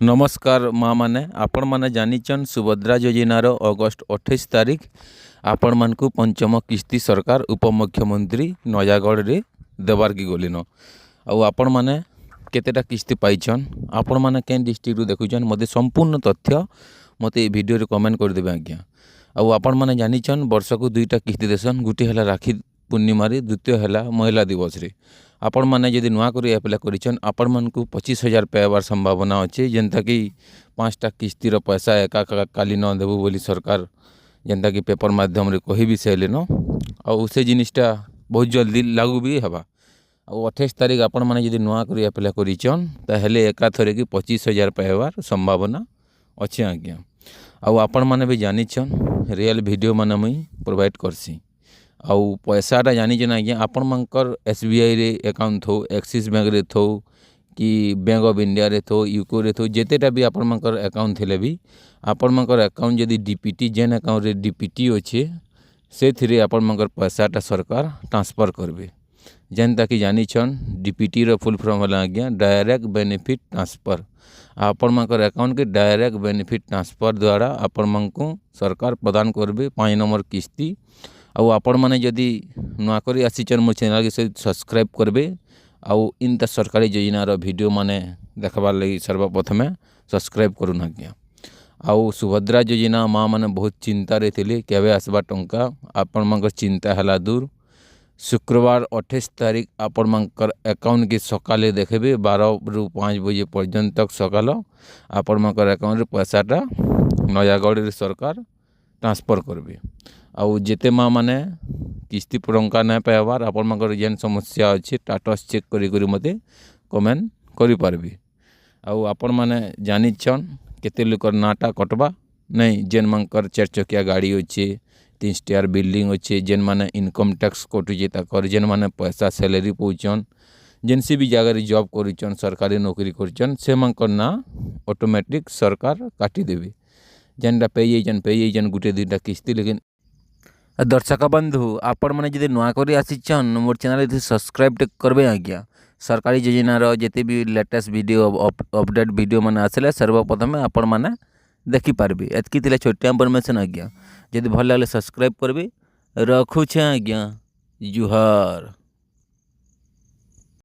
नमस्कार माँ मैंने आपण मैंने जानिछन सुभद्रा योजनार अगस्ट 28 तारीख आपण मान को पंचम किस्ती सरकार उपमुख्यमंत्री नयागढ़ रे देवार की गलिन आउ आपण मैंने केतेटा किस्ती पाइछन आपण मैंने केन डिस्ट्रिक्ट देखुछन मते संपूर्ण तथ्य मते वीडियो रे कमेंट कर देबे आज्ञा। आउ आपण मैंने जानिछन वर्ष को दुईटा किस्ती देसन गुटी हला राखी पूर्णिमा रे द्वितीय हला महिला दिवस रे आपण मैंने जदि नुआ कर अप्लाई करिछन आपण मान को 25,000 पाइबार संभावना अच्छे जेनता कि 5टा किस्तीर पैसा एका काली न देबू बोली सरकार जेनता कि पेपर माध्यम रे कहि भी सेलेन आउ से जिनिसटा बहुत जल्दी लागू भी हवा। आउ 28 तारीख आपण मैंने जदि नुआ कर अप्लाई करिछन ताहेले एका थरे कि 25,000 पाइबार संभावना अच्छे आज्ञा। आउ आपण मैंने भी जानिछन रियल वीडियो माने मुई प्रोवाइड करसी आउ पैसाटा जानिछन आज्ञा आपण मानकर SBI रे अकाउंट थो एक्सिस बैंक रे थो कि बैंक ऑफ इंडिया रे थो यूको रे थो जेतेटा भी आपण मानकर अकाउंट थिले भी आपण मानकर अकाउंट जदि डीपीटी जेन अकाउंट रे डीपीटी अच्छे से थिरे आपण मानकर पैसाटा सरकार ट्रांसफर करबे जेनता कि जानिछन डीपीटी रो फुल फॉर्म होला आज्ञा डायरेक्ट बेनिफिट ट्रांसफर आपण मानकर अकाउंट के डायरेक्ट बेनिफिट ट्रांसफर द्वारा आपण मानकु सरकार प्रदान करबे 5 नंबर किस्ती। आउ आपण माने जदि नुआ करी आसीचन मोर चैनल के सब्सक्राइब करबे आउ इनता सरकारी योजनार वीडियो माने देखबार लगी सर्वप्रथमे सब्सक्राइब करूँ आज्ञा। आउ सुभद्रा योजना माँ माने बहुत चिंता रे थिले केबे आसबा टंका आपण मानकर चिंता हला दूर। शुक्रवार 28 तारीख आपण मानकर अकाउंट के सकाले देखबे 12 रु 5 बजे पर्यंत तक सकाल आपण मानकर अकाउंट रे पैसाटा नयागढ़ रे सरकार ट्रांसफर करबे। आउ जेते माँ माने किस्ती टंका ना पाइबार आपण मानकर जेन समस्या अच्छे स्टेटस चेक करी करी मते कमेंट करि पारबे। आउ आपण माने जानिछन केते लोकर नाटा कटबा नहीं जेन मानकर 4 चकिया गाड़ी अच्छे 3 स्टार बिल्डिंग अच्छे जेन माने इनकम टैक्स कटुचे ताकर जेन माने पैसा सैलरी पहुँचन जेन सी भी जगह जॉब करिछन सरकारी नौकरी करिछन से मानकर ना ऑटोमेटिक सरकार काटी देबे जेनटा पे जाइछन गुटे दुईटा किस्ती। लेकिन दर्शक बंधु आपण मैंने जब नुआ कर आसीचन मोर चैनल सब्सक्राइब करबे आज्ञा। सरकारी योजनार जिते भी लेटेस्ट वीडियो अपडेट वीडियो मैंने आसले सर्वप्रथम आपण मैंने देखिपारे एतकी छोटिया इनफॉरमेशन आज्ञा। जदि भल लगे सब्सक्राइब करबे रखुछे आज्ञा। जुहार।